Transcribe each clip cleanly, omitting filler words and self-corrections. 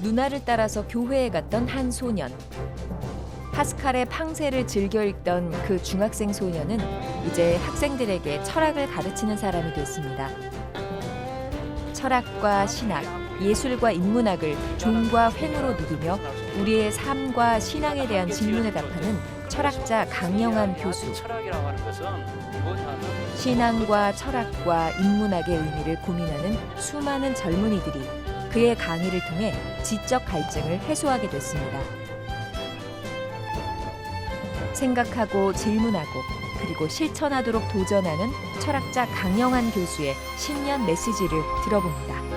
누나를 따라서 교회에 갔던 한 소년. 파스칼의 팡세를 즐겨 읽던 그 중학생 소년은 이제 학생들에게 철학을 가르치는 사람이 됐습니다. 철학과 신학, 예술과 인문학을 종과 횡으로 누비며 우리의 삶과 신앙에 대한 질문에 답하는 철학자 강영한 교수. 신앙과 철학과 인문학의 의미를 고민하는 수많은 젊은이들이 그의 강의를 통해 지적 갈증을 해소하게 됐습니다. 생각하고 질문하고 그리고 실천하도록 도전하는 철학자 강영한 교수의 신년 메시지를 들어봅니다.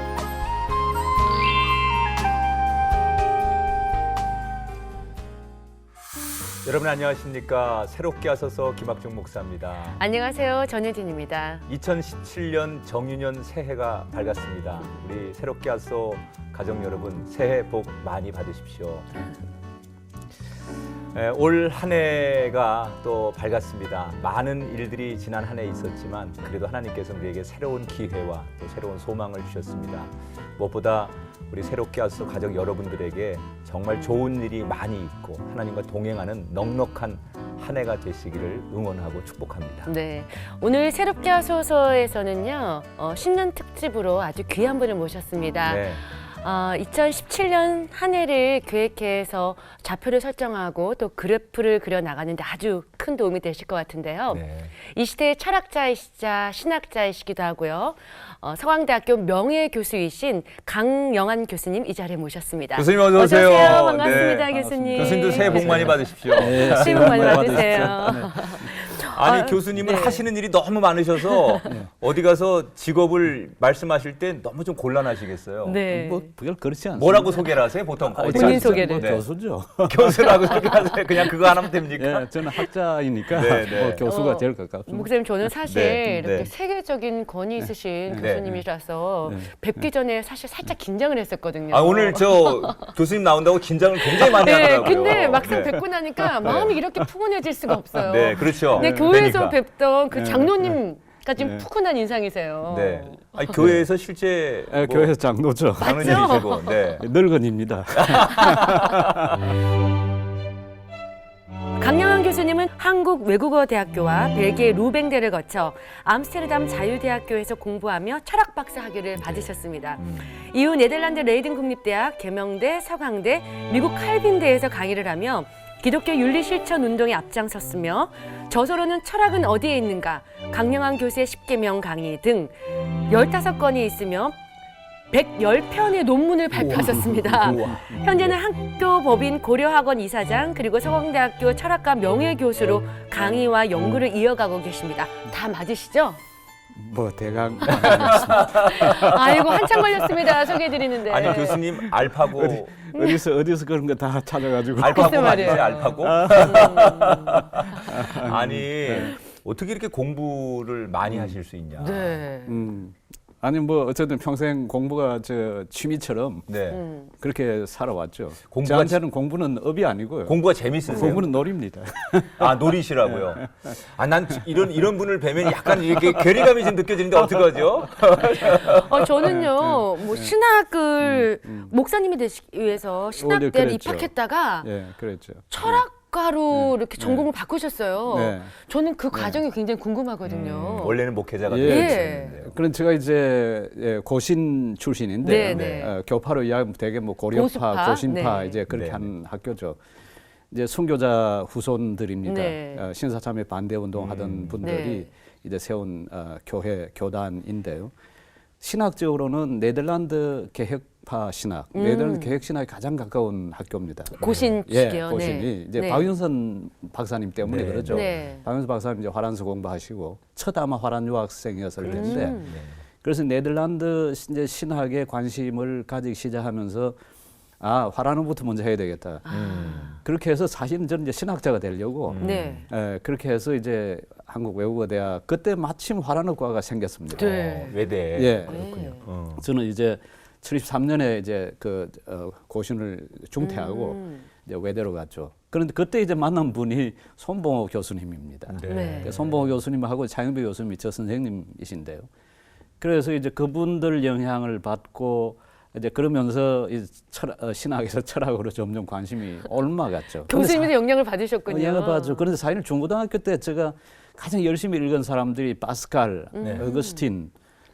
여러분 안녕하십니까. 새롭게 하소서 김학중 목사입니다. 안녕하세요. 전혜진입니다. 2017년 정유년 새해가 밝았습니다. 우리 새롭게 하소 가족 여러분 새해 복 많이 받으십시오. 올 한 해가 또 밝았습니다. 많은 일들이 지난 한 해 있었지만 그래도 하나님께서 우리에게 새로운 기회와 또 새로운 소망을 주셨습니다. 무엇보다 우리 새롭게 하소서 가족 여러분들에게 정말 좋은 일이 많이 있고 하나님과 동행하는 넉넉한 한 해가 되시기를 응원하고 축복합니다. 네, 오늘 새롭게 하소서에서는요 신년 특집으로 아주 귀한 분을 모셨습니다. 네. 2017년 한 해를 계획해서 좌표를 설정하고 또 그래프를 그려 나가는데 아주 큰 도움이 되실 것 같은데요. 네. 이 시대의 철학자이시자 신학자이시기도 하고요. 서강대학교 명예교수이신 강영한 교수님 이 자리에 모셨습니다. 교수님 어서 오세요. 오세요. 반갑습니다, 네. 교수님. 교수님도 새해 복 많이 받으십시오. 네, 새해 복 많이 받으세요. 아니 교수님은 네. 하시는 일이 너무 많으셔서 어디 가서 직업을 말씀하실 때 너무 좀 곤란하시겠어요. 네. 뭐 별 그렇지 않습니다. 뭐라고 소개를 하세요? 보통 어디 본인 가서? 소개를. 뭐 네. 교수죠. 교수라고 소개하세요. 그냥 그거 하면 됩니까? 예, 저는 학자이니까 네, 네. 뭐 교수가 제일 가깝습니다. 목사님 저는 사실 네, 이렇게 네. 세계적인 권위 있으신 네. 교수님이라서 네. 뵙기 전에 사실 살짝 긴장을 했었거든요. 아 오늘 저 교수님 나온다고 긴장을 굉장히 많이 네, 하더라고요. 근데 막상 네. 뵙고 나니까 마음이 이렇게 푸근해질 수가 없어요. 네, 그렇죠. 근데 교회에서 그러니까. 뵙던 그 네. 장로님과 지금 네. 푸근한 인상이세요. 네. 아니 교회에서 실제 예, 교회에서 장로죠. 장로님이시고, 네. 늙은입니다. 강영한 교수님은 한국 외국어대학교와 벨기에 루뱅대를 거쳐 암스테르담 자유대학교에서 공부하며 철학 박사 학위를 받으셨습니다. 이후 네덜란드 레이든 국립대학, 계명대, 서강대, 미국 칼빈대에서 강의를 하며 기독교 윤리 실천 운동에 앞장섰으며 저서로는 철학은 어디에 있는가, 강영한 교수의 10계명 강의 등 15건이 있으며 110편의 논문을 발표하셨습니다. 현재는 학교 법인 고려학원 이사장 그리고 서강대학교 철학과 명예교수로 강의와 연구를 이어가고 계십니다. 다 맞으시죠? 뭐 대강 아이고 한참 걸렸습니다. 소개해드리는데. 아니 교수님 알파고 어디서 그런 거 다 찾아가지고 알파고 글쎄 말이에요. 맞으세요? 알파고? 아니 어떻게 이렇게 공부를 많이 하실 수 있냐? 네. 아니 뭐 어쨌든 평생 공부가 저 취미처럼 네. 그렇게 살아왔죠. 공부가 저한테는 공부는 업이 아니고요. 공부가 재밌으세요? 공부는 놀입니다. 아 놀이시라고요. 아 난 이런 분을 뵈면 약간 이렇게 괴리감이 좀 느껴지는데 어떡하죠? 저는요, 뭐 신학을 목사님이 되시기 위해서 네, 신학대를 그랬죠. 입학했다가 예, 그랬죠. 철학가로 이렇게 전공을 바꾸셨어요. 네. 저는 그 과정이 굉장히 궁금하거든요. 원래는 목회자가 예. 되셨는데요. 그런 제가 이제 고신 출신인데 네, 네. 교파로 이야기하면 되게 뭐 고려파, 고수파? 고신파 네. 이제 그렇게 네, 한 학교죠. 이제 순교자 후손들입니다. 네. 신사참회 반대 운동하던 분들이 네. 이제 세운 교단인데요. 신학적으로는 네덜란드 개혁파 신학, 네덜란드 개혁 신학에 가장 가까운 학교입니다. 고신 측이요. 고신이 네. 이제 네. 박윤선 박사님 때문에 네. 그러죠. 네. 박윤선 박사님 이제 화란서 공부하시고 첫 아마 화란 유학생이었을 텐데 네. 그래서 네덜란드 이제 신학에 관심을 가지기 시작하면서 아 화란어부터 먼저 해야 되겠다. 그렇게 해서 사실은 저는 이제 신학자가 되려고 네. 그렇게 해서 이제 한국 외국어대학 그때 마침 화란어과가 생겼습니다. 네. 외대. 예. 그렇군요. 저는 이제 73년에 이제 고신을 중퇴하고 이제 외대로 갔죠. 그런데 그때 이제 만난 분이 손봉호 교수님입니다. 네. 손봉호 교수님하고 차영배 교수님이 저 선생님이신데요. 그래서 이제 그분들 영향을 받고 이제 그러면서 이 신학에서 철학으로 점점 관심이 올라갔죠. 교수님의 영향을 받으셨군요. 영향을 받죠. 그런데 사실 중고등학교 때 제가 가장 열심히 읽은 사람들이 파스칼, 어거스틴,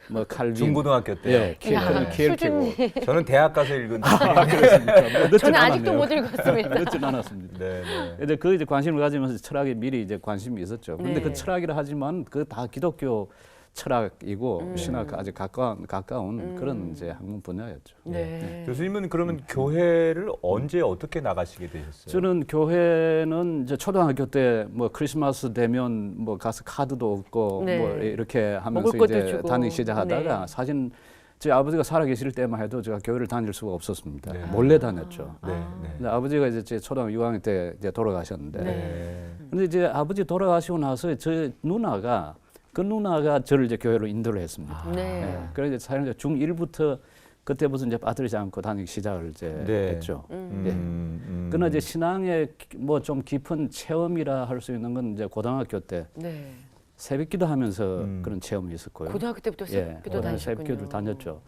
뭐 칼빈. 중고등학교 때. 예, 야, 키엘케고. 저는 대학 가서 읽은 그렇습니까? 뭐 늦진 저는 아직도 않았네요. 못 읽었습니다. 늦진 않았습니다. 네, 네. 근데 그 이제 관심을 가지면서 철학에 미리 이제 관심이 있었죠. 그런데 네. 그 철학이라 하지만 그 다 기독교 철학이고 신학 아주 가까운 그런 이제 학문 분야였죠. 네. 교수님은 그러면 교회를 언제 어떻게 나가시게 되셨어요? 저는 교회는 이제 초등학교 때 뭐 크리스마스 되면 뭐 가서 카드도 얻고 네. 뭐 이렇게 하면서 먹을 것도 이제 주고. 다니기 시작하다가 네. 사실 제 아버지가 살아계실 때만 해도 제가 교회를 다닐 수가 없었습니다. 네. 몰래 다녔죠. 네, 네. 근데 아버지가 이제 제 초등학교 6학년 때 이제 돌아가셨는데, 네. 근데 이제 아버지 돌아가시고 나서 저 누나가 그 누나가 저를 이제 교회로 인도를 했습니다. 네. 예, 그래서 사실 중1부터 그때부터 이제 빠뜨리지 않고 다니기 시작을 이제 네. 했죠. 음. 그러나 이제 신앙의 뭐 좀 깊은 체험이라 할 수 있는 건 이제 고등학교 때 네. 새벽기도 하면서 그런 체험이 있었고요. 고등학교 때부터 새벽기도 다니셨군요. 새벽기도를 다녔죠.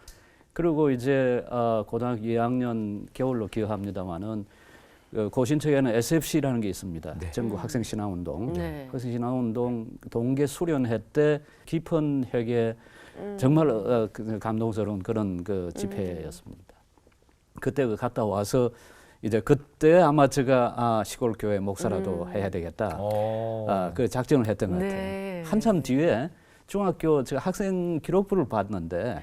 그리고 이제 고등학교 2학년 겨울로 기억합니다만은 고신청에는 SFC라는 게 있습니다. 전국 학생신앙운동. 네. 학생신앙운동 동계 수련회 때 깊은 회개 정말 그 감동스러운 그런 그 집회였습니다. 그때 그 갔다 와서 이제 그때 아마 제가 시골 교회 목사라도 해야 되겠다. 그 작정을 했던 것 같아요. 네. 한참 뒤에 중학교 제가 학생 기록부를 봤는데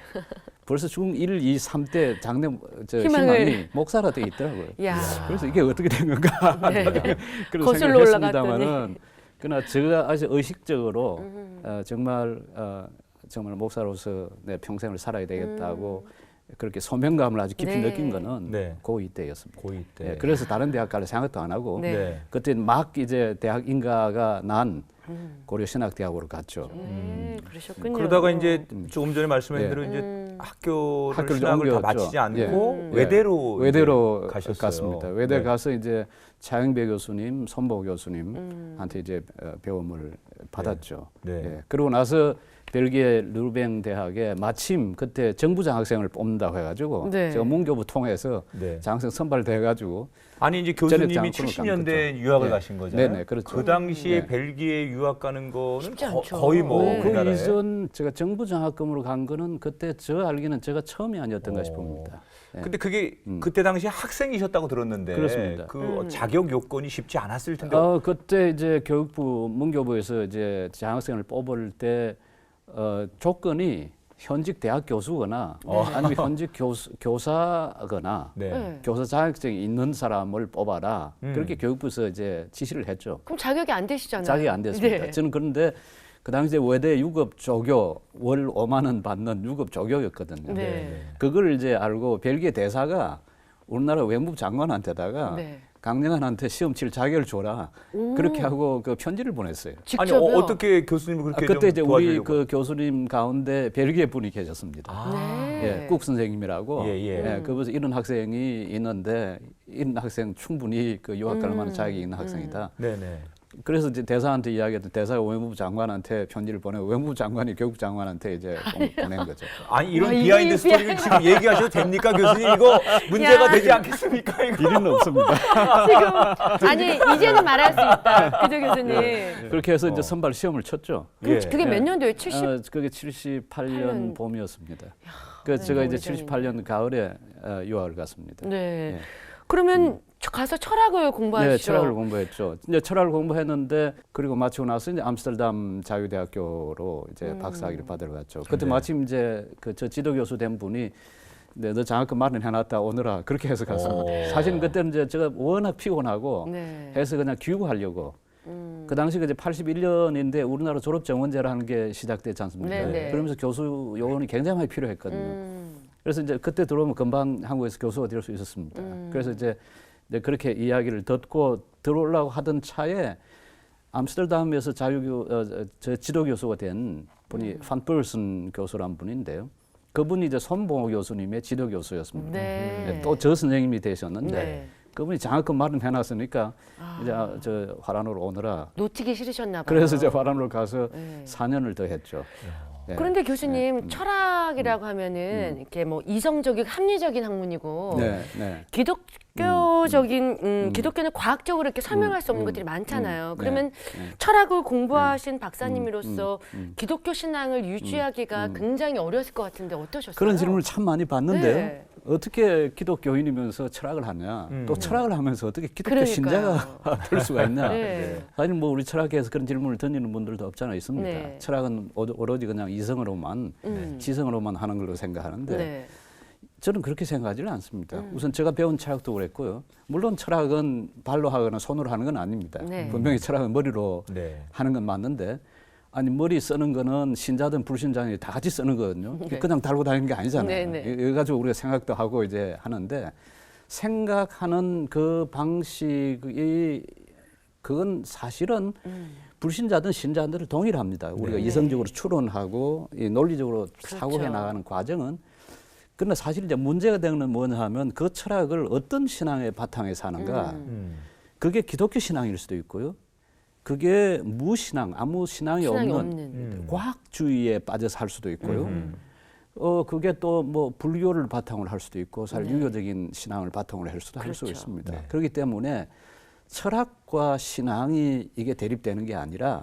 벌써 중1, 2, 3 때 장래 희망이 목사라 돼 있더라고요. 야. 그래서 이게 어떻게 된 건가 네. 그런 거슬러 생각했습니다만은 그러나 제가 아주 의식적으로 정말 목사로서 내 평생을 살아야 되겠다고 그렇게 소명감을 아주 깊이 네. 느낀 거는 네. 고2 때였습니다. 고2 때. 예, 그래서 다른 대학 갈 생각도 안 하고 네. 네. 그때 막 이제 대학 인가가 난 고려신학대학으로 갔죠. 그러셨군요. 그러다가 이제 조금 전에 말씀해 예. 대로 이제 학교를 학교를 신학을 다 옮겼죠. 마치지 않고 예. 외대로 외대로 가셨어요. 갔습니다. 외대 네. 가서 이제 차영배 교수님, 손보 교수님한테 이제 배움을 받았죠. 네. 예. 그러고 나서 벨기에 르뱅 대학에 마침 그때 정부장 학생을 뽑는다고 해가지고 네. 제가 문교부 통해서 네. 장학생 선발돼가지고 아니 이제 전액 교수님이 장학금을 70년대 간 유학을 네. 가신 거잖아요. 네네, 그렇죠. 그 당시에 네. 벨기에 유학 가는 거는 쉽지 않죠. 거의 뭐 네. 그 우리나라에. 이전 제가 정부장학금으로 간 거는 그때 저 알기는 제가 처음이 아니었던가 싶습니다. 예. 근데 그게 그때 당시에 학생이셨다고 들었는데 그렇습니다. 그 자격 요건이 쉽지 않았을 텐데. 그때 이제 교육부 문교부에서 이제 장학생을 뽑을 때 조건이 현직 대학 교수거나 아니면 현직 교사거나 네. 네. 교사 자격증이 있는 사람을 뽑아라. 그렇게 교육부에서 이제 지시를 했죠. 그럼 자격이 안 되시잖아요. 자격이 안 됐습니다. 네. 저는 그런데 그 당시에 외대 유급 조교 월 5만 원 받는 유급 조교였거든요. 네. 그걸 이제 알고 벨기에 대사가 우리나라 외무부 장관한테다가 네. 강릉한테 시험 칠 자격을 줘라. 그렇게 하고 그 편지를 보냈어요. 아니 직접요? 어떻게 교수님이 그렇게 그때 좀 이제 우리 도와주려고. 그 교수님 가운데 벨기에 분이 계셨습니다. 네. 예, 국 선생님이라고. 예. 그래서 이런 학생이 있는데 이런 학생 충분히 그 유학 갈 만한 자격이 있는 학생이다. 네네. 그래서 이제 대사한테 이야기했던 대사가 외무부 장관한테 편지를 보내고 외무부 장관이 교육 장관한테 이제 보낸 거죠. 아니 이런 이게 비하인드 스토리를 지금 얘기하셔도 됩니까 교수님? 이거 문제가 야. 되지 않겠습니까? 이거? 비리는 없습니다. 지금 아니 이제는 말할 수 있다. 그죠 교수님? 그렇게 해서 이제 선발 시험을 쳤죠. 예. 그게 몇 년도예요? 70? 그게 78년 8년. 봄이었습니다. 그래서 제가 이제 오래전이네. 78년 가을에 유학을 갔습니다. 네. 예. 그러면 가서 철학을 공부하시죠? 네, 철학을 공부했죠. 이제 철학을 공부했는데 그리고 마치고 나서 이제 암스테르담 자유대학교로 이제 박사학위를 받으러 갔죠. 그때 네. 마침 이제 그 저 지도 교수 된 분이 네, 너 장학금 마련해놨다 오너라 그렇게 해서 갔습니다. 사실은 그때는 이제 제가 워낙 피곤하고 네. 해서 그냥 귀국하려고. 그 당시가 이제 81년인데 우리나라 졸업 정원제라는 게 시작됐지 않습니까? 네네. 그러면서 교수 요원이 굉장히 많이 필요했거든요. 그래서 이제 그때 들어오면 금방 한국에서 교수가 될 수 있었습니다. 그래서 이제 그렇게 이야기를 듣고 들어오려고 하던 차에 암스테르담에서 저 지도 교수가 된 분이 판 퍼슨 교수란 분인데요. 그분이 이제 손봉호 교수님의 지도 교수였습니다. 네. 또 저 선생님이 되셨는데 네. 그분이 장학금 마련해놨으니까 이제 저 화란으로 오느라 놓치기 싫으셨나 봐요. 그래서 이제 화란으로 가서 네. 4년을 더 했죠. 예. 그런데 교수님 예. 철학이라고 하면은 이렇게 뭐 이성적이고 합리적인 학문이고 네, 네. 기독교적인 기독교는 과학적으로 이렇게 설명할 수 없는 것들이 많잖아요. 그러면 철학을 공부하신 박사님으로서 기독교 신앙을 유지하기가 굉장히 어려웠을 것 같은데 어떠셨어요? 그런 질문을 참 많이 받는데요. 네. 어떻게 기독교인이면서 철학을 하냐? 또 철학을 하면서 어떻게 기독교 그러니까요. 신자가 될 수가 있냐? 네. 사실 뭐 우리 철학계에서 그런 질문을 던지는 분들도 없잖아 있습니다. 네. 철학은 오로지 그냥 이성으로만, 지성으로만 하는 걸로 생각하는데 네. 저는 그렇게 생각하지는 않습니다. 우선 제가 배운 철학도 그랬고요. 물론 철학은 발로 하거나 손으로 하는 건 아닙니다. 네. 분명히 철학은 머리로 네. 하는 건 맞는데 아니 머리 쓰는 거는 신자든 불신자든 다 같이 쓰는 거거든요. 네. 그냥 달고 다니는 게 아니잖아요. 네, 네. 이거 가지고 우리가 생각도 하고 이제 하는데 생각하는 그 방식이 그건 사실은 불신자든 신자들을 동일합니다. 우리가 네. 이성적으로 추론하고 이 논리적으로 그렇죠. 사고해 나가는 과정은 그러나 사실 이제 문제가 되는 건 뭐냐 하면 그 철학을 어떤 신앙의 바탕에서 하는가 그게 기독교 신앙일 수도 있고요. 그게 무신앙, 아무 신앙이 없는 과학주의에 빠져서 할 수도 있고요. 그게 또 뭐 불교를 바탕으로 할 수도 있고, 사실 유교적인 신앙을 바탕으로 할 수도 할 수 그렇죠. 있습니다. 네. 그렇기 때문에 철학과 신앙이 이게 대립되는 게 아니라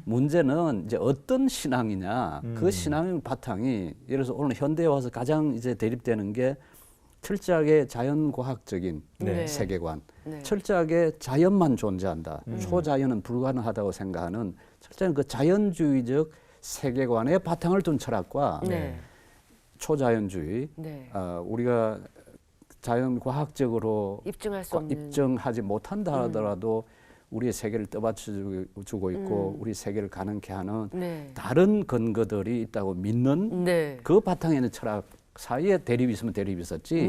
문제는 이제 어떤 신앙이냐, 그 신앙의 바탕이 예를 들어서 오늘 현대에 와서 가장 이제 대립되는 게 철저하게 자연과학적인 네. 세계관, 네. 철저하게 자연만 존재한다. 초자연은 불가능하다고 생각하는 철저한 그 자연주의적 세계관의 바탕을 둔 철학과 네. 초자연주의, 네. 우리가 자연과학적으로 입증할 수 없는 입증하지 못한다 하더라도 우리의 세계를 떠받쳐주고 있고 우리 세계를 가능케 하는 네. 다른 근거들이 있다고 믿는 네. 그 바탕에는 철학 사이에 대립이 있으면 대립이 있었지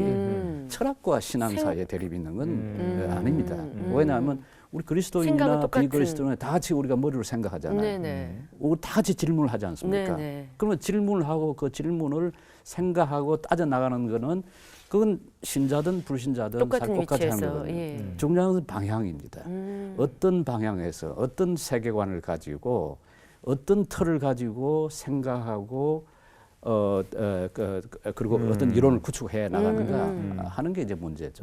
철학과 신앙 사이에 대립이 있는 건 아닙니다. 왜냐하면 우리 생각은 그리스도인이나 똑같은. 비그리스도인 다 같이 우리가 머리로 생각하잖아요. 네네. 우리 다 같이 질문을 하지 않습니까? 네네. 그러면 질문을 하고 그 질문을 생각하고 따져 나가는 거는 그건 신자든 불신자든 똑같은 똑같이 하는 위치에서. 거거든요. 예. 중요한 건 방향입니다. 어떤 방향에서 어떤 세계관을 가지고 어떤 틀을 가지고 생각하고 그리고 어떤 이론을 구축해 나가는가 하는 게 이제 문제죠.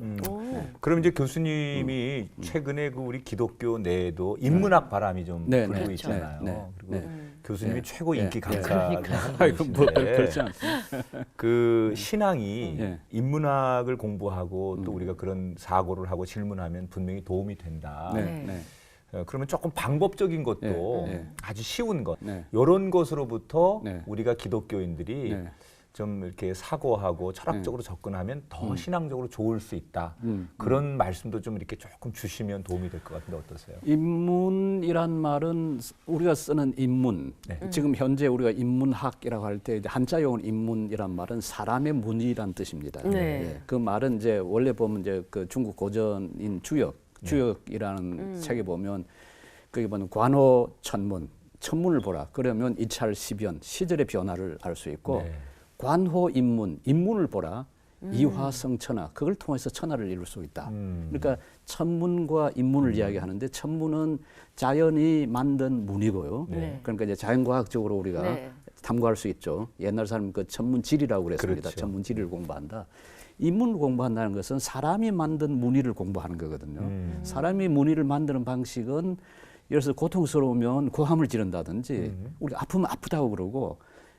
그럼 이제 교수님이 최근에 그 우리 기독교 내에도 인문학 바람이 좀 네, 불고 네, 있잖아요. 네, 네, 그리고 네. 교수님이 최고 인기 네. 강사인 아이고 뭐 분이신데 그렇지 않습니다. 그 신앙이 네. 인문학을 공부하고 또 우리가 그런 사고를 하고 질문하면 분명히 도움이 된다. 네, 네. 그러면 조금 방법적인 것도 네, 네. 아주 쉬운 것 네. 이런 것으로부터 네. 우리가 기독교인들이 네. 좀 이렇게 사고하고 철학적으로 접근하면 더 신앙적으로 좋을 수 있다. 그런 말씀도 좀 이렇게 조금 주시면 도움이 될 것 같은데 어떠세요? 인문이란 말은 우리가 쓰는 인문, 네. 지금 현재 우리가 인문학이라고 할 때 한자 용어 인문이란 말은 사람의 문이란 뜻입니다. 네. 그 말은 이제 원래 보면 이제 그 중국 고전인 주역이라는 책에 보면 거기 보면 관호 천문, 천문을 보라. 그러면 이찰 시변, 시절의 변화를 알 수 있고 네. 관호 인문, 인문을 보라. 이화성천하, 그걸 통해서 천하를 이룰 수 있다. 그러니까 천문과 인문을 이야기하는데 천문은 자연이 만든 문이고요. 네. 그러니까 이제 자연과학적으로 우리가 네. 탐구할 수 있죠. 옛날 사람 그 천문지리라고 그랬습니다. 그렇죠. 천문지리를 공부한다. 인문을 공부한다는 것은 사람이 만든 문의를 공부하는 거거든요. 사람이 문의를 만드는 방식은 예를 들어서 고통스러우면 고함을 지른다든지 우리가 아프면 아프다고 그러고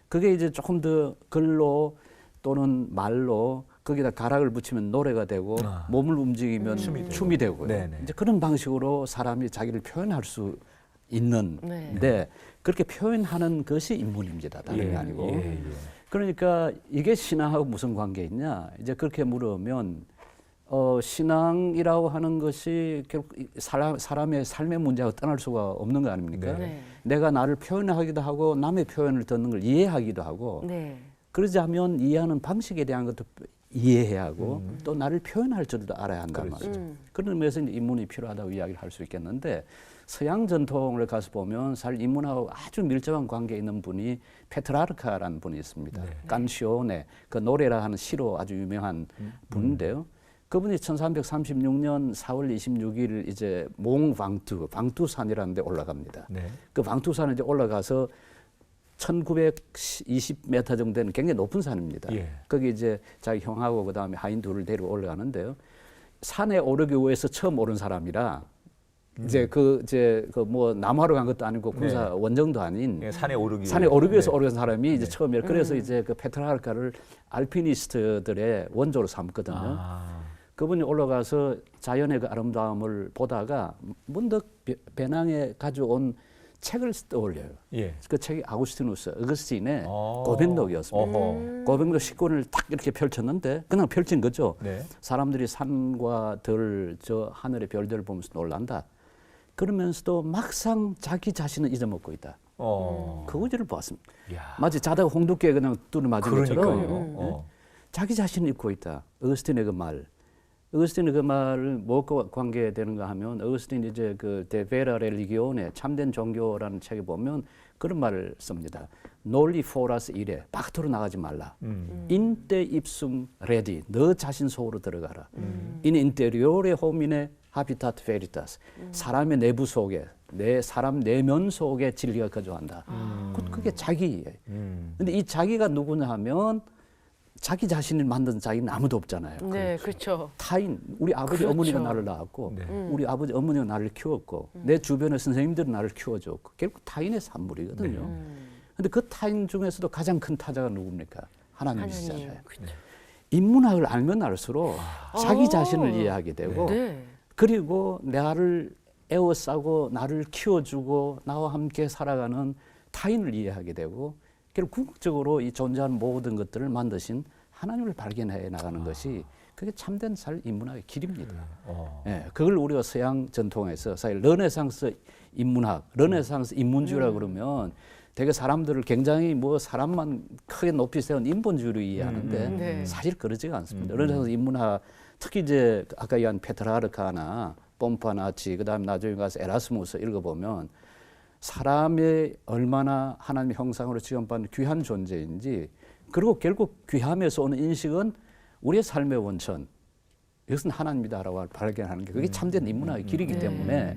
그게 이제 조금 더 글로 또는 말로 거기다 가락을 붙이면 노래가 되고 몸을 움직이면 춤이 되고요. 네네. 이제 그런 방식으로 사람이 자기를 표현할 수 있는데 네. 그렇게 표현하는 것이 인문입니다. 다른 게 아니고. 예. 그러니까 이게 신앙하고 무슨 관계 있냐? 이제 그렇게 물으면 신앙이라고 하는 것이 결국 사람의 삶의 문제하고 떠날 수가 없는 거 아닙니까? 네. 내가 나를 표현하기도 하고 남의 표현을 듣는 걸 이해하기도 하고 네. 그러자면 이해하는 방식에 대한 것도 이해해야 하고 또 나를 표현할 줄도 알아야 한단 그렇죠. 말이죠. 그런 의미에서 이제 인문이 필요하다고 이야기를 할 수 있겠는데 서양 전통을 가서 보면 사실 인문하고 아주 밀접한 관계에 있는 분이 페트라르카라는 분이 있습니다. 깐시오네, 그 노래라 하는 시로 아주 유명한 분인데요. 그분이 1336년 4월 26일 이제 방투산이라는 데 올라갑니다. 네. 그 방투산에 이제 올라가서 1920m 정도 되는 굉장히 높은 산입니다. 예. 거기 이제 자기 형하고 그다음에 하인 둘을 데리고 올라가는데요. 산에 오르기 위해서 처음 오른 사람이라 이제 그 뭐 남하로 간 것도 아니고 군사 네. 원정도 아닌 예, 산에 오르기 위해서 네. 오른 사람이 이제 네. 처음에 그래서 이제 그 페트라르카를 알피니스트들의 원조로 삼거든요. 아. 그분이 올라가서 자연의 그 아름다움을 보다가 문득 배낭에 가져온 책을 떠올려요. 예. 그 책이 아구스티누스 어거스틴의 어. 고백록이었습니다. 어허. 고백록 10권을 딱 이렇게 펼쳤는데 그냥 펼친 거죠. 네. 사람들이 산과 들, 저 하늘의 별들을 보면서 놀란다. 그러면서도 막상 자기 자신을 잊어먹고 있다. 그 구절을 보았습니다. 야. 마치 자다가 홍두깨 그냥 뚜루 맞은 그러니까요. 것처럼 자기 자신을 잊고 있다. 어거스틴의 그 말. 어거스틴의 그 말을 무엇과 관계되는가 하면 어거스틴이 이제 그 데베라 렐리기온의 참된 종교라는 책에 보면 그런 말을 씁니다. 논리 포라스 이래 바깥으로 나가지 말라. 인테 입숨 레디 너 자신 속으로 들어가라. 인 인테리오레 호미네 하비타트 페리타스 사람의 내부 속에 사람 내면 속에 진리가 거주한다. 그게 자기예요. 근데 이 자기가 누구냐 하면 자기 자신을 만든 자기는 아무도 없잖아요. 네, 그렇죠. 타인, 우리 아버지 그렇죠. 어머니가 나를 낳았고, 네. 우리 아버지 어머니가 나를 키웠고, 내 주변의 선생님들은 나를 키워줬고, 결국 타인의 산물이거든요. 근데 그 타인 중에서도 가장 큰 타자가 누굽니까? 하나님이시잖아요. 하나님. 그렇죠. 인문학을 알면 알수록 자기 자신을 이해하게 되고, 네. 그리고 나를 에워싸고 나를 키워주고 나와 함께 살아가는 타인을 이해하게 되고 결국 궁극적으로 이 존재하는 모든 것들을 만드신 하나님을 발견해 나가는 것이 그게 참된 살 인문학의 길입니다. 예, 그걸 우리가 서양 전통에서 사실 르네상스 인문학, 르네상스 인문주의라 그러면 되게 사람들을 굉장히 뭐 사람만 크게 높이 세운 인본주의로 이해하는데 네. 사실 그러지가 않습니다. 르네상스 인문학 특히 이제 아까 얘기한 페트라르카나 뽐파나치 그다음에 나중에 가서 에라스무스 읽어보면 사람이 얼마나 하나님의 형상으로 지음받는 귀한 존재인지 그리고 결국 귀함에서 오는 인식은 우리의 삶의 원천 이것은 하나님이다라고 발견하는 게 그게 참된 인문학의 길이기 때문에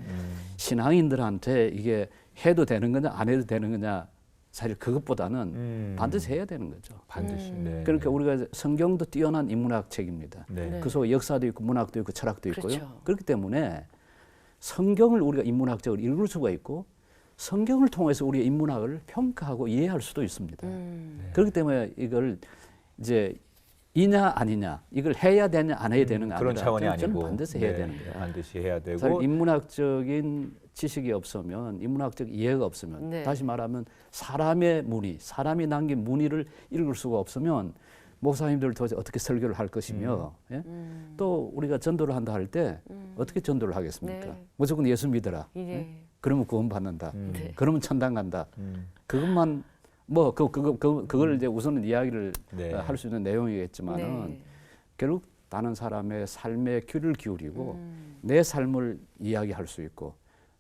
신앙인들한테 이게 해도 되는 거냐 안 해도 되는 거냐 사실 그것보다는 반드시 해야 되는 거죠. 반드시. 네. 그러니까 우리가 성경도 뛰어난 인문학 책입니다. 네. 그 속에 역사도 있고 문학도 있고 철학도 있고요. 그렇죠. 그렇기 때문에 성경을 우리가 인문학적으로 읽을 수가 있고 성경을 통해서 우리의 인문학을 평가하고 이해할 수도 있습니다. 그렇기 때문에 이걸 이제 이냐 아니냐 이걸 해야 되냐 안 해야 되는 게 그런 아니라 차원이 저는 아니고 반드시 해야 네, 되는 거예요. 반드시 해야 되고 사실 인문학적인 지식이 없으면 인문학적 이해가 없으면 네. 다시 말하면 사람의 문의, 사람이 남긴 문의를 읽을 수가 없으면 목사님들 도대체 어떻게 설교를 할 것이며 예? 또 우리가 전도를 한다 할 때 어떻게 전도를 하겠습니까? 네. 무조건 예수 믿어라. 이제 그러면 구원 받는다. 네. 그러면 천당 간다. 그것만 뭐 그걸 이제 우선은 이야기를 네. 할 수 있는 내용이겠지만은 네. 결국 다른 사람의 삶에 귀를 기울이고 내 삶을 이야기할 수 있고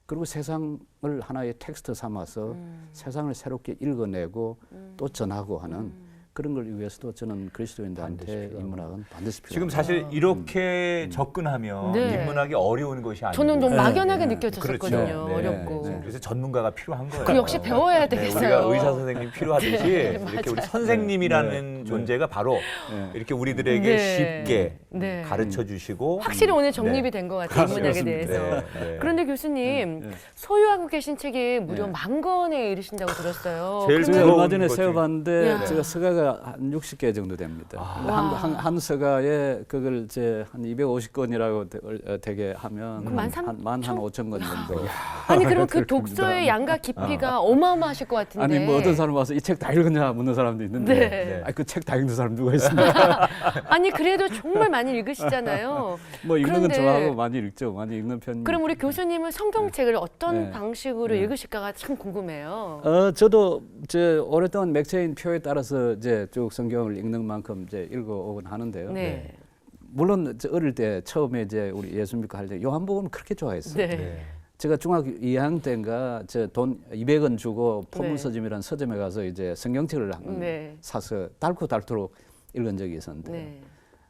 그리고 세상을 하나의 텍스트 삼아서 세상을 새롭게 읽어내고 또 전하고 하는 그런 걸 위해서도 저는 그리스도인들한테 반드시 인문학은 반드시 필요합니다. 지금 사실 이렇게 접근하면 네. 인문학이 어려운 것이 아니고 저는 좀 막연하게 네. 느껴졌었거든요. 그렇죠. 네. 어렵고. 네. 그래서 전문가가 필요한 거예요. 그 역시 배워야 네, 되겠어요. 우리가 의사 선생님 필요하듯이 이렇게 우리 선생님이라는 네. 존재가 바로 네. 이렇게 우리들에게 네. 쉽게 네. 가르쳐 주시고 확실히 오늘 정립이 된 것 같아요. 인문학에 그렇습니다. 대해서. 네, 네. 그런데 교수님 네. 소유하고 계신 책이 무려 네. 1000권에 이르신다고 들었어요. 제일 제가 새로운 얼마 전에 것 세어봤는데 야. 제가 서가가 한 60개 정도 됩니다. 한 서가에 그걸 이제 한 250권이라고 되게 하면 그럼 한 15,000권 정도. 아니 그럼 그 독서의 양과 깊이가 어마어마하실 것 같은데. 아니 뭐 어떤 사람 와서 이 책 다 읽었냐 묻는 사람도 있는데 네. 네. 아니 그 책 다 읽는 사람 누가 있습니까? 아니 그래도 정말 많이 읽으시잖아요. 뭐 읽는 건 그런데 좋아하고 많이 읽죠. 많이 읽는 편. 그럼 우리 교수님은 성경책을 어떤 네. 방식으로 네. 읽으실까가 참 궁금해요. 저도 이제 오랫동안 맥체인 표에 따라서 이제 쭉 성경을 읽는 만큼 이제 읽어오곤 하는데요. 네. 물론 저 어릴 때 처음에 이제 우리 예수 믿고 할 때 요한복음을 그렇게 좋아했어요. 네. 네. 제가 중학교 2학년 때인가 저 돈 200원 주고 네. 포문서점이라는 서점에 가서 이제 성경책을 네. 사서 닳고 읽은 적이 있었는데. 네.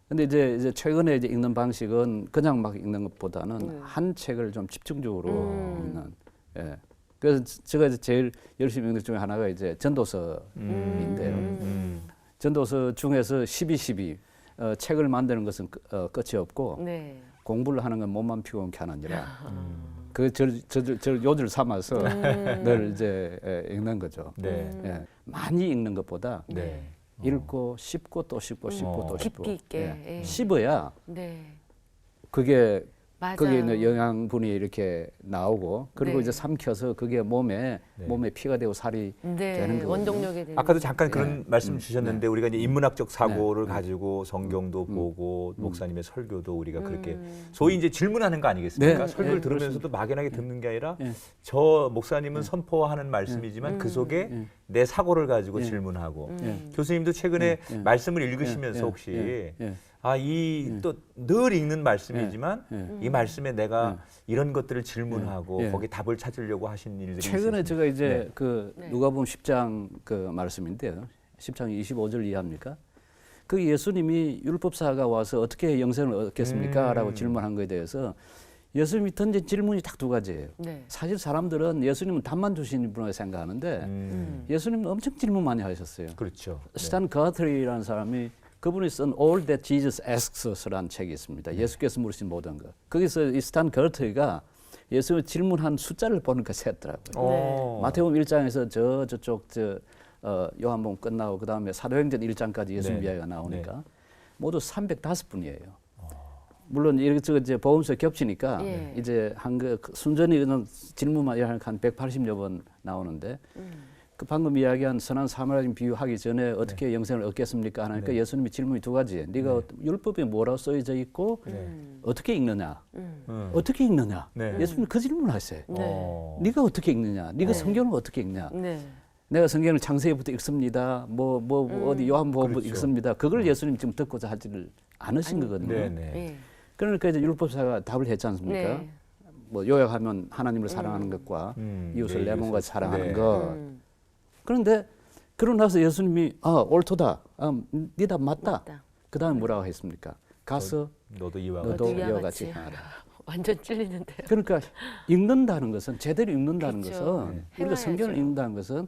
근데 이제 최근에 이제 읽는 방식은 그냥 막 읽는 것보다는 네. 한 책을 좀 집중적으로 읽는. 예. 그래서 제가 이제 제일 열심히 읽는 것 중에 하나가 이제 전도서인데요. 전도서 중에서 12:12 책을 만드는 것은 끝이 없고 네. 공부를 하는 건 몸만 피곤케 하느니라. 그 요지를 삼아서 늘 이제 읽는 거죠. 네. 예. 많이 읽는 것보다 네. 읽고 씹고 또 씹고 씹고 또 씹고 깊이 있게. 예. 예. 씹어야 네. 그게 맞아요. 거기에 있는 영양분이 이렇게 나오고 그리고 네. 이제 삼켜서 그게 몸에 피가 되고 살이 네. 되는 거거든요. 원동력이 되는. 아까도 잠깐 그런 말씀 주셨는데 우리가 이제 인문학적 사고를 네. 가지고 성경도 보고 목사님의 설교도 우리가 그렇게 소위 이제 질문하는 거 아니겠습니까? 네. 설교를 네, 들으면서도 막연하게 듣는 게 아니라 네. 저 목사님은 선포하는 말씀이지만 그 속에 내 사고를 가지고 질문하고 교수님도 최근에 말씀을 읽으시면서 혹시 이 또 늘 읽는 말씀이지만 이 말씀에 내가 이런 것들을 질문하고 거기 답을 찾으려고 하신 일들이 최근에 있으십니까? 제가 이제 네. 그 누가복음 10장 그 말씀인데요. 10장 25절 이해합니까? 그 예수님이 율법사가 와서 어떻게 영생을 얻겠습니까? 라고 질문한 거에 대해서 예수님이 던진 질문이 딱 두 가지예요. 네. 사실 사람들은 예수님은 답만 주시는 분으로 생각하는데 예수님은 엄청 질문 많이 하셨어요. 그렇죠. 스탄 거트리라는 사람이 그분이 쓴 All That Jesus Asks Us라는 책이 있습니다. 예수께서 물으신 모든 것. 거기서 이 스탄 거트리가 예수의 질문한 숫자를 보니까 셌더라고요. 마태복음 1장에서 저쪽 요한복음 끝나고 그 다음에 사도행전 1장까지 예수님 이야기가 나오니까 모두 305분이에요. 물론 이것저것 이제 복음서 겹치니까 이제 순전히 그냥 질문만 한 180여 번 나오는데 그 방금 이야기한 선한 사마리아인 비유하기 전에 어떻게 영생을 얻겠습니까? 하니까 예수님이 질문이 두 가지예요. 네가 율법에 뭐라고 써져 있고 어떻게 읽느냐? 어떻게 읽느냐? 예수님이 그 질문을 하셨어요. 네가 어떻게 읽느냐? 네가 성경을 어떻게 읽냐? 내가 성경을 창세기부터 읽습니다. 어디 요한복음부터 그렇죠. 읽습니다. 그걸 예수님 지금 듣고자 하지를 않으신 거거든요. 네. 그러니까 이제 율법사가 답을 했지 않습니까? 네. 뭐 요약하면 하나님을 사랑하는 것과 이웃을 내 몸과 사랑하는 것. 그런데 그러고 나서 예수님이 옳도다. 네 답 맞다. 그 다음에 뭐라고 했습니까? 가서 너도 이와 너도 같이. 이와 같이 행하라. 완전 찔리는데요. 그러니까 읽는다는 것은 제대로 읽는다는 그쵸. 것은 우리가 행해야죠. 성경을 읽는다는 것은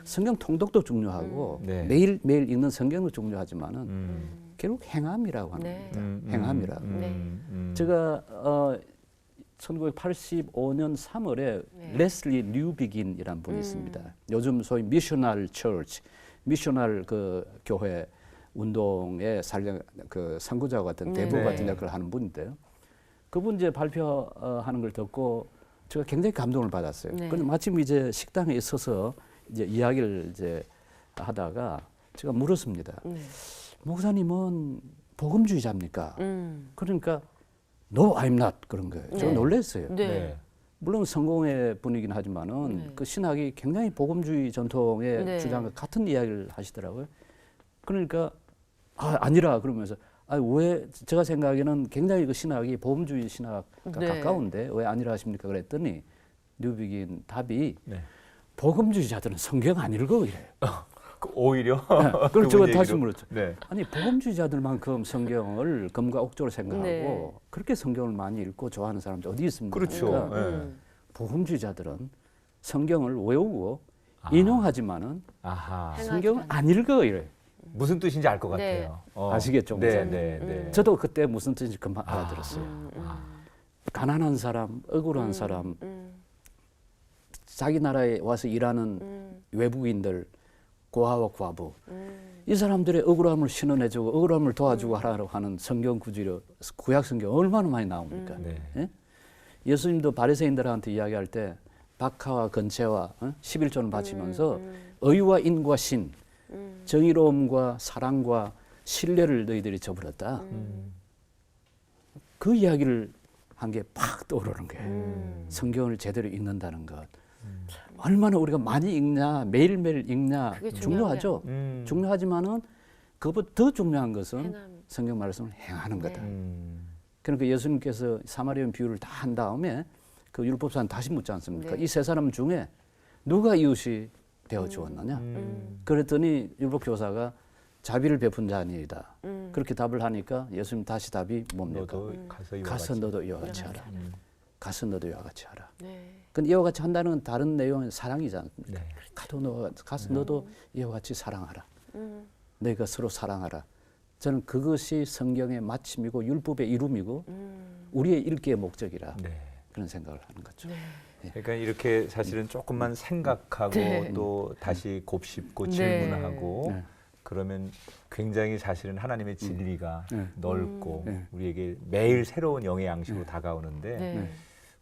성경 통독도 중요하고 네. 매일 읽는 성경도 중요하지만은 결국 행함이라고 하는 네. 겁니다. 행함이라고. 네. 제가 1985년 3월에 레슬리 뉴비긴이라는 분이 있습니다. 요즘 소위 미셔널 처치, 미셔널 그 교회 운동의 그 선구자 같은 대부 같은 역할을 하는 분인데요. 그분 이제 발표하는 걸 듣고 제가 굉장히 감동을 받았어요. 네. 근데 마침 이제 식당에 있어서 이제 이야기를 이제 하다가 제가 물었습니다. 목사님은 복음주의자입니까? 그러니까 No, I'm not 그런 거예요. 제가 놀랐어요. 네. 물론 성공의 분이긴 하지만은 그 신학이 굉장히 복음주의 전통의 주장과 같은 이야기를 하시더라고요. 그러니까 아니라 그러면서 왜 제가 생각에는 굉장히 그 신학이 복음주의 신학과 가까운데 왜 아니라 하십니까? 그랬더니 뉴비긴 답이 복음주의자들은 성경 안 읽어 이래요. 오히려 그걸 제가 그분 다시 얘기로. 물었죠. 아니 복음주의자들만큼 성경을 검과 옥조로 생각하고 그렇게 성경을 많이 읽고 좋아하는 사람들 어디 있습니까? 그렇죠. 그러니까 복음주의자들은 성경을 외우고 인용하지만은 성경을 안 읽어 이래요. 무슨 뜻인지 알 것 네. 같아요. 아시겠죠? 네. 저도 그때 무슨 뜻인지 금방 알아들었어요. 가난한 사람, 억울한 사람, 자기 나라에 와서 일하는 외국인들, 고아와 과부, 이 사람들의 억울함을 신원해주고 억울함을 도와주고 하라고 하는 성경 구절이 구약 성경 얼마나 많이 나옵니까? 예? 예수님도 바리새인들한테 이야기할 때 박하와 건채와 11조를 바치면서 의와 인과 신, 정의로움과 사랑과 신뢰를 너희들이 저버렸다. 그 이야기를 한 게 팍 떠오르는 거예요. 성경을 제대로 읽는다는 것. 얼마나 우리가 많이 읽냐, 매일매일 읽냐 그게 중요하죠. 중요하지만은 그것보다 더 중요한 것은 행함. 성경 말씀을 행하는 거다. 그러니까 예수님께서 사마리아인 비유를 다 한 다음에 그 율법사는 다시 묻지 않습니까? 이 세 사람 중에 누가 이웃이 되어 주었느냐? 그랬더니 율법교사가 자비를 베푼 자 아니이다. 그렇게 답을 하니까 예수님 다시 답이 뭡니까? 너도 가서 이와 가서 같이. 너도 이와 같이 하라. 가서 너도 이와 같이 하라. 네. 근데 이와 같이 한다는 건 다른 내용은 사랑이지 않습니까? 네. 가서 너도 이와 같이 사랑하라. 너희가 서로 사랑하라. 저는 그것이 성경의 마침이고 율법의 이름이고 우리의 일기의 목적이라 네. 그런 생각을 하는 거죠. 그러니까 이렇게 사실은 조금만 생각하고 네. 또 다시 곱씹고 네. 질문하고 네. 그러면 굉장히 사실은 하나님의 진리가 넓고 네. 우리에게 매일 새로운 영의 양식으로 다가오는데 네.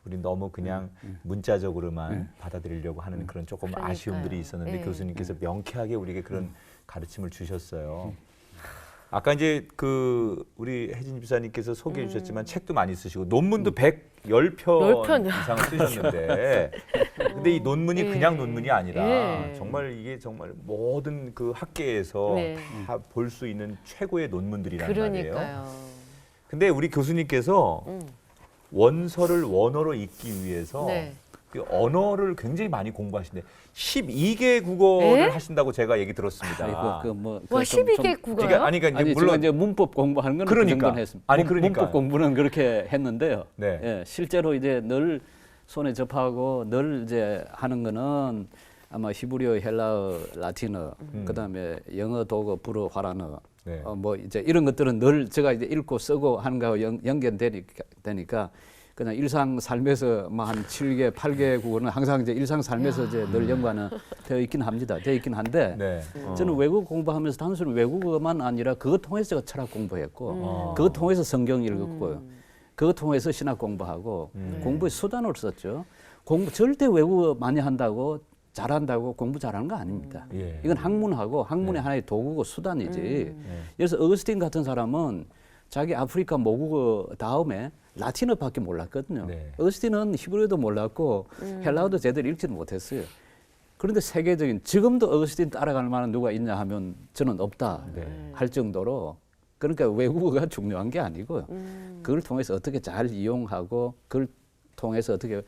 우리 너무 그냥 문자적으로만 받아들이려고 하는 그런 조금 그러니까요. 아쉬움들이 있었는데 네. 교수님께서 명쾌하게 우리에게 그런 가르침을 주셨어요. 아까 이제 그 우리 혜진 집사님께서 소개해 주셨지만 책도 많이 쓰시고 논문도 110편 10편. 이상 쓰셨는데 근데 이 논문이 네. 그냥 논문이 아니라 네. 정말 이게 정말 모든 그 학계에서 네. 다 볼 수 있는 최고의 논문들이란 말이에요. 그러니까요. 근데 우리 교수님께서 원서를 원어로 읽기 위해서 네. 그 언어를 굉장히 많이 공부하신대. 12개 국어를 에? 하신다고 제가 얘기 들었습니다. 아이고 그뭐 와 12개 국어요? 그러니까 아니 그러니까 아니 이제 물론 물론 이제 문법 공부하는 건 그러니까. 그 정도는 했습니다. 아니, 그러니까. 문법 공부는 그렇게 했는데요. 네. 예, 실제로 이제 늘 손에 접하고 늘 이제 하는 거는 아마 히브리어, 헬라어, 라틴어, 그다음에 영어, 독어, 불어, 화란어, 네. 뭐 이제 이런 것들은 늘 제가 이제 읽고 쓰고 하는 거하고 연결되니까 그냥 일상 삶에서 뭐 한 7개, 8개 국어는 항상 이제 일상 삶에서 이제 늘 연관은 되어 있긴 합니다. 되어 있긴 한데 네. 저는 외국어 공부하면서 단순히 외국어만 아니라 그것 통해서 제가 철학 공부했고 그것 통해서 성경 읽었고요. 그것 통해서 신학 공부하고 공부의 수단으로 썼죠. 공부 절대 외국어 많이 한다고 잘한다고 공부 잘하는 거 아닙니다. 예. 이건 학문하고 학문의 하나의 도구고 수단이지. 그래서 어거스틴 같은 사람은 자기 아프리카 모국어 다음에 라틴어밖에 몰랐거든요. 네. 어거스틴은 히브리어도 몰랐고 헬라어도 제대로 읽지도 못했어요. 그런데 세계적인 지금도 어거스틴 따라갈 만한 누가 있냐 하면 저는 없다 네. 할 정도로 그러니까 외국어가 중요한 게 아니고요. 그걸 통해서 어떻게 잘 이용하고 그걸 통해서 어떻게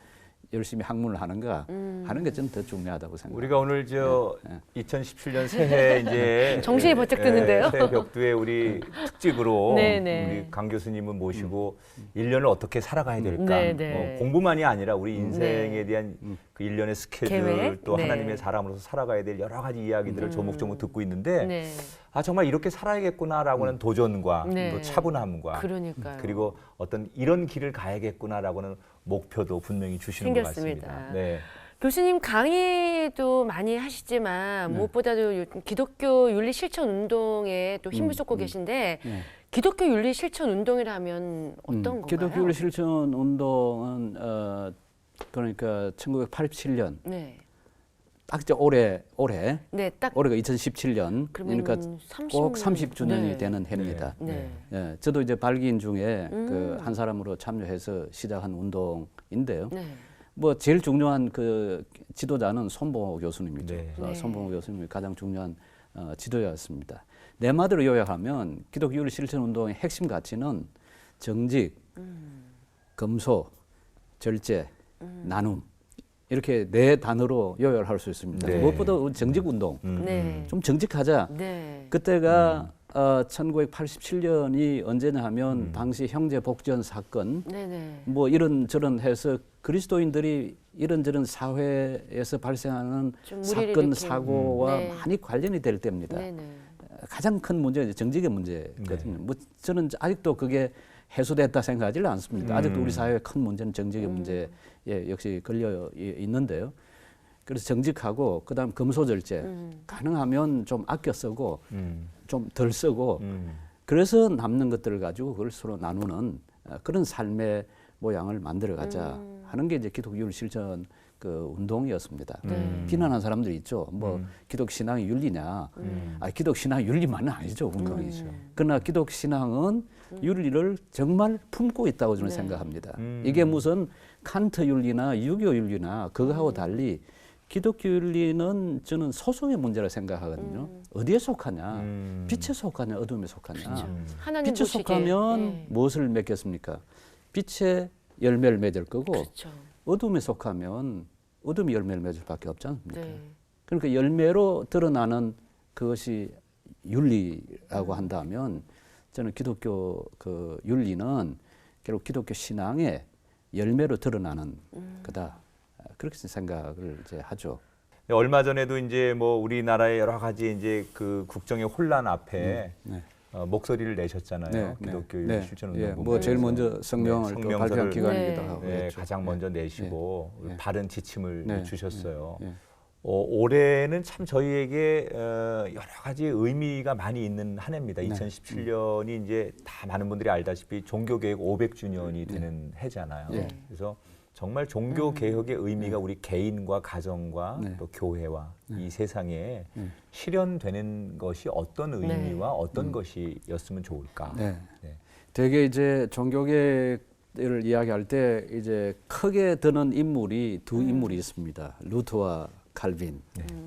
열심히 학문을 하는가 하는 게 저는 더 중요하다고 생각합니다. 우리가 오늘 저 2017년 새해 이제 정신이 번쩍 드는데요. 새해 벽두에 우리 특집으로 네네. 우리 강 교수님을 모시고 1년을 어떻게 살아가야 될까? 네네. 공부만이 아니라 우리 인생에 네. 대한 그 1년의 스케줄 계획? 또 네. 하나님의 사람으로서 살아가야 될 여러 가지 이야기들을 조목조목 듣고 있는데 네. 아 정말 이렇게 살아야겠구나라고 하는 도전과 네. 또 차분함과 그러니까요. 그리고 어떤 이런 길을 가야겠구나라고 하는 목표도 분명히 주시는 것 생겼습니다. 같습니다. 네. 교수님 강의도 많이 하시지만 무엇보다도 요즘 기독교 윤리 실천 운동에 또 힘을 쏟고 계신데 네. 기독교 윤리 실천 운동이라면 어떤 건가요? 기독교 실천 운동은 그러니까 1987년 네. 딱 이제 올해 네, 딱 올해가 2017년 그러면 그러니까 30 꼭 30주년이 네. 되는 해입니다. 네. 예, 저도 이제 발기인 중에 그 한 사람으로 참여해서 시작한 운동인데요. 네. 뭐 제일 중요한 그 지도자는 손봉호 교수님이죠. 네. 네. 손봉호 교수님이 가장 중요한 지도자였습니다. 내 말대로 요약하면 기독교 윤리 실천 운동의 핵심 가치는 정직, 검소, 절제, 나눔 이렇게 네 단어로 요약할 수 있습니다. 네. 무엇보다 정직 운동, 네. 좀 정직하자. 네. 그때가 1987년이 언제냐 하면 당시 형제 복전 사건 네, 네. 뭐 이런저런 해서 그리스도인들이 이런저런 사회에서 발생하는 좀 무리를 사건 일으킨. 사고와 네. 많이 관련이 될 때입니다. 네, 네. 가장 큰 문제는 정직의 문제거든요. 뭐 저는 아직도 그게 해소됐다 생각하지 않습니다. 아직도 우리 사회의 큰 문제는 정직의 문제에 역시 걸려 있는데요. 그래서 정직하고 그다음 검소절제 가능하면 좀 아껴 쓰고 좀 덜 쓰고 그래서 남는 것들을 가지고 그걸 서로 나누는 그런 삶의 모양을 만들어가자 하는 게 이제 기독교 실천 그 운동이었습니다. 비난하는 사람들이 있죠. 뭐 기독 신앙이 윤리냐? 기독 신앙 윤리만은 아니죠, 운동이죠. 그러나 기독 신앙은 윤리를 정말 품고 있다고 저는 생각합니다. 이게 무슨 칸트 윤리나 유교 윤리나 그거하고 달리 기독교 윤리는 저는 소송의 문제라 생각하거든요. 어디에 속하냐? 빛에 속하냐? 어둠에 속하냐? 하나님 빛에 보시기에. 속하면 네. 무엇을 맺겠습니까? 빛에 열매를 맺을 거고 그렇죠. 어둠에 속하면 어둠이 열매를 맺을 밖에 없지 않습니까? 네. 그러니까 열매로 드러나는 그것이 윤리라고 한다면 저는 기독교 그 윤리는 결국 기독교 신앙의 열매로 드러나는 거다. 그렇게 생각을 이제 하죠. 얼마 전에도 이제 뭐 우리나라의 여러 가지 이제 그 국정의 혼란 앞에 네. 목소리를 내셨잖아요. 기독교 네. 실천운동. 뭐 제일 먼저 성명을 또 발표한 기관이기도 하고. 네, 그렇죠. 가장 먼저 내시고 네. 바른 지침을 네. 주셨어요. 네. 올해는 참 저희에게 여러 가지 의미가 많이 있는 한 해입니다. 2017년이 이제 다 많은 분들이 알다시피 종교개혁 500주년이 되는 해잖아요. 네. 그래서 정말 종교개혁의 의미가 우리 개인과 가정과 네. 또 교회와 이 세상에 실현되는 것이 어떤 의미와 어떤 것이었으면 좋을까. 네. 네. 되게 이제 종교개혁을 이야기할 때 이제 크게 드는 인물이 두 인물이 있습니다. 루터와 칼빈.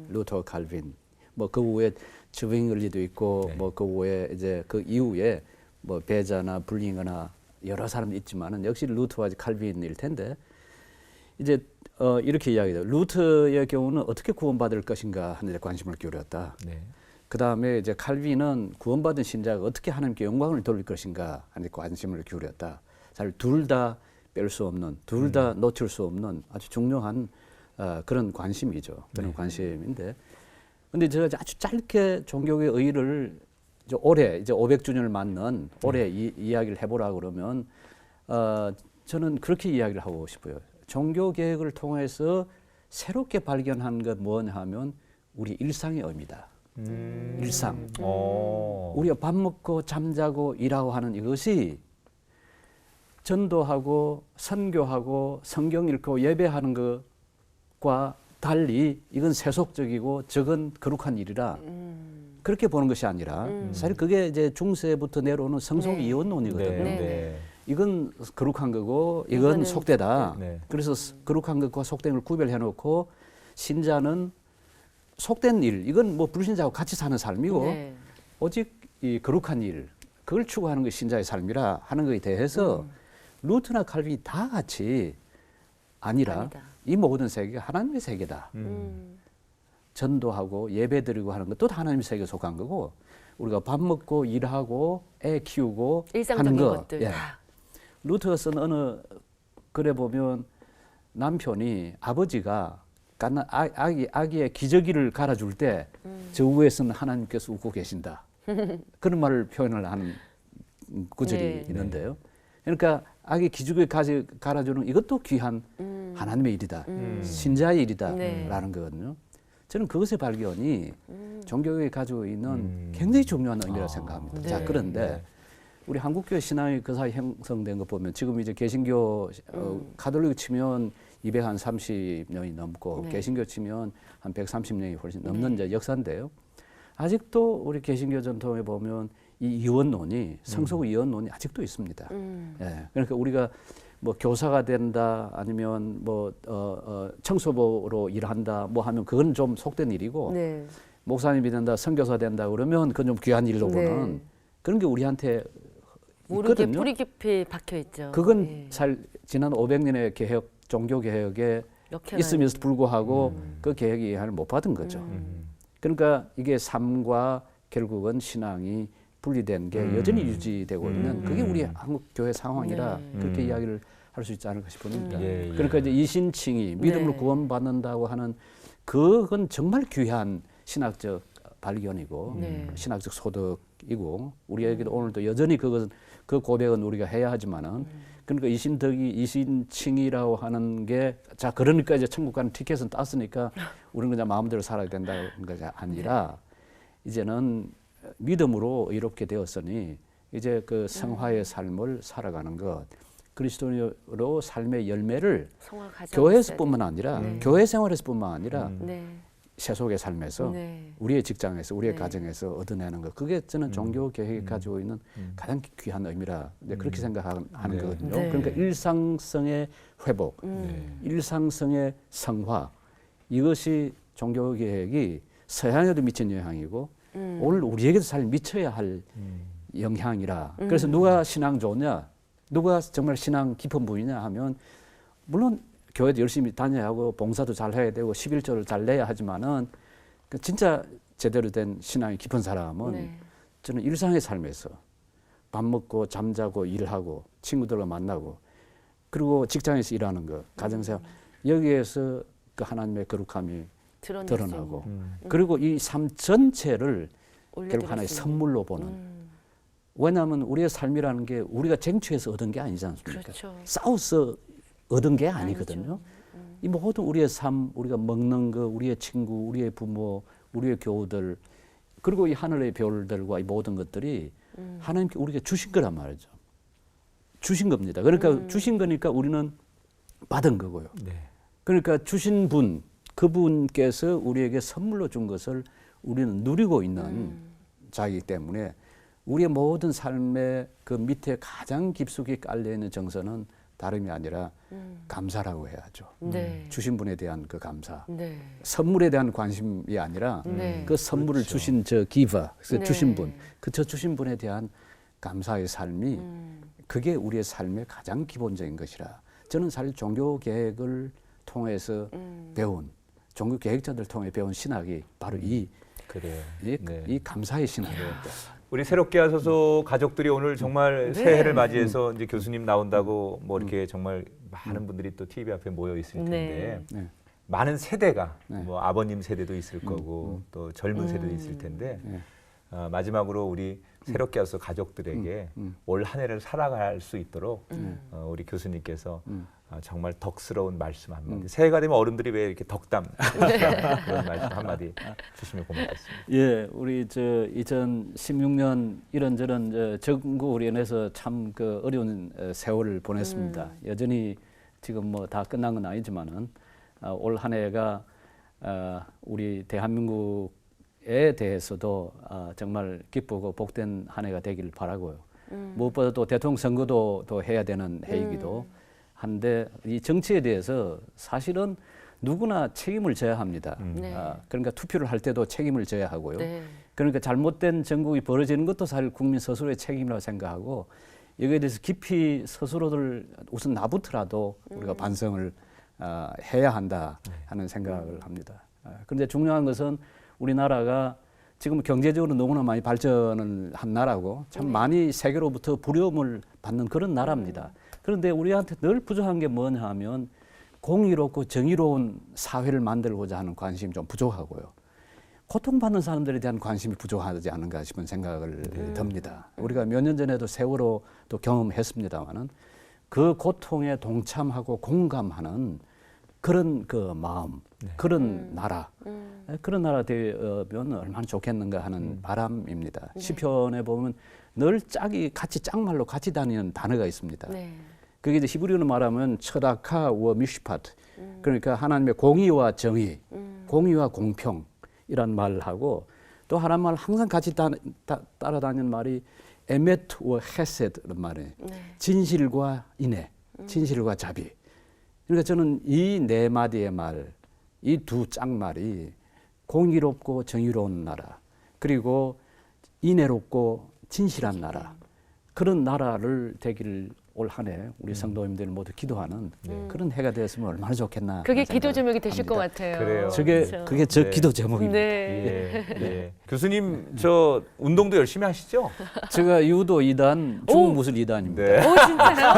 루터와 칼빈. 뭐 그 후에 즈윙글리도 있고 네. 뭐 그 후에 이제 그 이후에 뭐 베자나 불링거나 여러 사람이 있지만은 역시 루터와 칼빈일 텐데 이제 이렇게 이야기해요. 루터의 경우는 어떻게 구원받을 것인가 하는 데 관심을 기울였다. 네. 그 다음에 이제 칼빈은 구원받은 신자가 어떻게 하나님께 영광을 돌릴 것인가 하는 데 관심을 기울였다. 사실 둘 다 뺄 수 없는, 둘 다 놓칠 수 없는 아주 중요한 그런 관심이죠. 그런 관심인데, 근데 제가 아주 짧게 종교의 의의를 이제 올해 이제 500주년을 맞는 올해 이야기를 해보라 그러면 저는 그렇게 이야기를 하고 싶어요. 종교 개혁을 통해서 새롭게 발견한 것 뭐냐 하면 우리 일상의 의미다. 일상. 우리가 밥 먹고 잠자고 일하고 하는 이것이 전도하고 선교하고 성경 읽고 예배하는 것과 달리 이건 세속적이고 적은 거룩한 일이라 그렇게 보는 것이 아니라 사실 그게 이제 중세부터 내려오는 성속 이원론이거든요. 네. 이건 거룩한 거고 이건 속되다. 네. 그래서 거룩한 것과 속된 걸 구별해 놓고 신자는 속된 일, 이건 뭐 불신자하고 같이 사는 삶이고 네. 오직 이 거룩한 일, 그걸 추구하는 것이 신자의 삶이라 하는 것에 대해서 루터나 칼빈이 다 같이 아니다. 이 모든 세계가 하나님의 세계다. 전도하고 예배드리고 하는 것도 하나님의 세계에 속한 거고 우리가 밥 먹고 일하고 애 키우고 일상적인 하는 것. 것들 예. 다. 루터가 쓴 어느 글에 보면 남편이 아버지가 아기의 기저귀를 갈아줄 때 저 위에서는 하나님께서 웃고 계신다. 그런 말을 표현을 하는 구절이 네. 있는데요. 그러니까 아기 기저귀 갈아주는 이것도 귀한 하나님의 일이다. 신자의 일이다라는 거거든요. 저는 그것의 발견이 종교에 가지고 있는 굉장히 중요한 의미라고 생각합니다. 네. 자, 그런데 우리 한국교회 신앙이 그 사이 형성된 거 보면 지금 이제 개신교 가톨릭 치면 230년이 넘고 개신교 치면 한 130년이 훨씬 넘는 이제 역사인데요. 아직도 우리 개신교 전통에 보면 이 이원론이 성속 이원론이 아직도 있습니다. 예, 그러니까 우리가 뭐 교사가 된다 아니면 뭐 청소부로 일한다 뭐 하면 그건 좀 속된 일이고 네. 목사님이 된다 선교사 된다 그러면 그건 좀 귀한 일로 보는 그런 게 우리한테 모르게 있거든요. 뿌리 깊이 박혀 있죠. 그건 예. 지난 500년의 개혁 종교 개혁에 역현안이. 있음에도 불구하고 그 개혁의 이해를 못 받은 거죠. 그러니까 이게 삶과 결국은 신앙이 분리된 게 여전히 유지되고 있는 그게 우리 한국 교회 상황이라 그렇게 이야기를 할 수 있지 않을까 싶습니다. 그러니까 이제 이신칭이 믿음으로 구원받는다고 하는 그건 정말 귀한 신학적 발견이고 신학적 소득이고 우리에게도 오늘도 여전히 그것은 그 고백은 우리가 해야 하지만은 그러니까 이신칭이라고 하는 게 자 그러니까 이제 천국 가는 티켓은 땄으니까 우리는 그냥 마음대로 살아야 된다는 것이 아니라 이제는 믿음으로 의롭게 되었으니 이제 그 성화의 삶을 살아가는 것 그리스도인으로 삶의 열매를 교회에서뿐만 아니라 교회 생활에서뿐만 아니라 세속의 삶에서 우리의 직장에서 우리의 가정에서 얻어내는 것 그게 저는 종교 개혁이 가지고 있는 가장 귀한 의미라 그렇게 생각하는 거거든요. 그러니까 일상성의 회복, 일상성의 성화 이것이 종교 개혁이 서양에도 미친 영향이고 오늘 우리에게도 잘 미쳐야 할 영향이라. 그래서 누가 신앙 좋냐, 누가 정말 신앙 깊은 분이냐 하면 물론 교회도 열심히 다녀야 하고 봉사도 잘 해야 되고 11조를 잘 내야 하지만은 그 진짜 제대로 된 신앙이 깊은 사람은 저는 일상의 삶에서 밥 먹고 잠자고 일하고 친구들과 만나고 그리고 직장에서 일하는 거, 가정생활 여기에서 그 하나님의 거룩함이 드러나고 그리고 이 삶 전체를 결국 하나의 선물로 보는. 왜냐하면 우리의 삶이라는 게 우리가 쟁취해서 얻은 게 아니지 않습니까? 그렇죠. 싸워서 얻은 게 아니거든요. 이 모든 우리의 삶, 우리가 먹는 거, 우리의 친구, 우리의 부모, 우리의 교우들, 그리고 이 하늘의 별들과 이 모든 것들이 하나님께 우리에게 주신 거란 말이죠. 주신 겁니다. 그러니까 주신 거니까 우리는 받은 거고요. 네. 그러니까 주신 분, 그분께서 우리에게 선물로 준 것을 우리는 누리고 있는 자이기 때문에 우리의 모든 삶의 그 밑에 가장 깊숙이 깔려있는 정서는 다름이 아니라 감사라고 해야죠. 네. 주신 분에 대한 그 감사. 네. 선물에 대한 관심이 아니라 네. 그 선물을 그렇죠. 주신 저 기버, 그 네. 주신 분, 그 저 주신 분에 대한 감사의 삶이 그게 우리의 삶의 가장 기본적인 것이라. 저는 사실 종교 계획을 통해서 배운 종교 계획자들 통해 배운 신학이 바로 그래요. 이 네. 감사의 신학이었다. 우리 새롭게 하소서 가족들이 오늘 정말 새해를 맞이해서 이제 교수님 나온다고 뭐 이렇게 정말 많은 분들이 또 TV 앞에 모여 있을 텐데 네. 많은 세대가 네. 뭐 아버님 세대도 있을 거고 또 젊은 세대도 있을 텐데 마지막으로 우리 새롭게 하소서 가족들에게 올 한 해를 살아갈 수 있도록 우리 교수님께서 정말 덕스러운 말씀 한마디. 새해가 되면 어른들이 왜 이렇게 덕담 그런 말씀 한마디 주시면 고맙겠습니다. 예, 우리 저 2016년 이런저런 전국의원에서 참 그 어려운 세월을 보냈습니다. 여전히 지금 뭐 다 끝난 건 아니지만은 올 한 해가 우리 대한민국에 대해서도 정말 기쁘고 복된 한 해가 되길 바라고요. 무엇보다 또 대통령 선거도 또 해야 되는 해이기도 한데 이 정치에 대해서 사실은 누구나 책임을 져야 합니다. 네. 그러니까 투표를 할 때도 책임을 져야 하고요. 네. 그러니까 잘못된 정국이 벌어지는 것도 사실 국민 스스로의 책임이라고 생각하고 여기에 대해서 깊이 스스로들 우선 나부터라도 우리가 반성을 해야 한다 하는 생각을 합니다. 그런데 중요한 것은 우리나라가 지금 경제적으로 너무나 많이 발전을 한 나라고 참 많이 세계로부터 부러움을 받는 그런 나라입니다. 그런데 우리한테 늘 부족한 게 뭐냐 하면 공의롭고 정의로운 사회를 만들고자 하는 관심이 좀 부족하고요. 고통받는 사람들에 대한 관심이 부족하지 않은가 싶은 생각을 듭니다. 우리가 몇 년 전에도 세월호 또 경험했습니다마는 그 고통에 동참하고 공감하는 그런 그 마음, 그런 나라, 그런 나라 되면 얼마나 좋겠는가 하는 바람입니다. 시편에 보면 늘 같이 짝말로 같이 다니는 단어가 있습니다. 네. 그게 이제 히브리어로 말하면 처다카 워 미슈파트, 그러니까 하나님의 공의와 정의, 공의와 공평이란 말을 하고 또 하나님 말 항상 같이 따라다니는 말이 에메트 워 헤세드란 말이에요. 진실과 인애, 진실과 자비. 그러니까 저는 이 네 마디의 말, 이 두 짝말이 공의롭고 정의로운 나라, 그리고 인애롭고 진실한 나라, 그런 나라를 되기를 올 한 해 우리 성도님들 모두 기도하는 그런 해가 되었으면 얼마나 좋겠나. 그게 하는 기도 생각을 제목이 되실 합니다. 것 같아요. 그래요. 그렇죠. 그게 저 네. 기도 제목입니다. 네. 예, 예. 교수님 저 운동도 열심히 하시죠? 제가 유도 2단, 중국 무술 2단입니다. 네. 오 진짜요?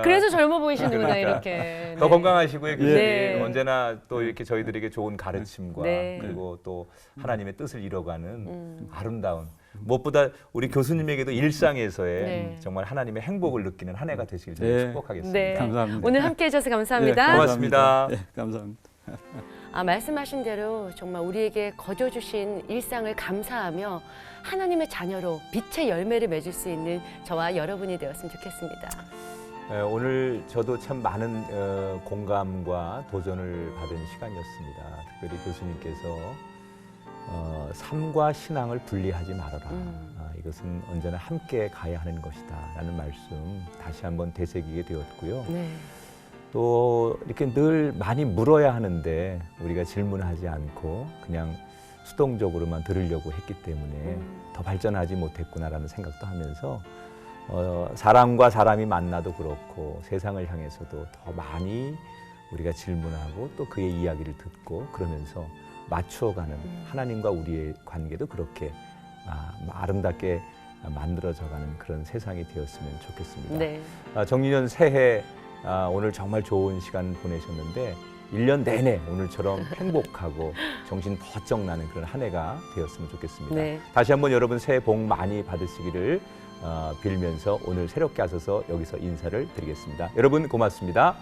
그래서 젊어 보이시는구나 그러니까. 이렇게. 더 네. 건강하시고요, 교수님. 네. 언제나 또 이렇게 저희들에게 좋은 가르침과 네. 그리고 또 하나님의 뜻을 이뤄가는 아름다운 무엇보다 우리 교수님에게도 일상에서의 네. 정말 하나님의 행복을 느끼는 한 해가 되시길 저는 네. 축복하겠습니다. 네. 감사합니다. 오늘 함께해 주셔서 감사합니다. 네, 고맙습니다. 네, 감사합니다. 말씀하신 대로 정말 우리에게 거저 주신 일상을 감사하며 하나님의 자녀로 빛의 열매를 맺을 수 있는 저와 여러분이 되었으면 좋겠습니다. 오늘 저도 참 많은 공감과 도전을 받은 시간이었습니다. 특별히 교수님께서 삶과 신앙을 분리하지 말아라. 이것은 언제나 함께 가야 하는 것이다 라는 말씀 다시 한번 되새기게 되었고요. 네. 또 이렇게 늘 많이 물어야 하는데 우리가 질문하지 않고 그냥 수동적으로만 들으려고 했기 때문에 더 발전하지 못했구나라는 생각도 하면서 사람과 사람이 만나도 그렇고 세상을 향해서도 더 많이 우리가 질문하고 또 그의 이야기를 듣고 그러면서 맞추어가는 하나님과 우리의 관계도 그렇게 아름답게 만들어져가는 그런 세상이 되었으면 좋겠습니다. 네. 정유년 새해 오늘 정말 좋은 시간 보내셨는데 1년 내내 오늘처럼 행복하고 정신 번쩍 나는 그런 한 해가 되었으면 좋겠습니다. 네. 다시 한번 여러분 새해 복 많이 받으시기를 빌면서 오늘 새롭게 하셔서 여기서 인사를 드리겠습니다. 여러분 고맙습니다.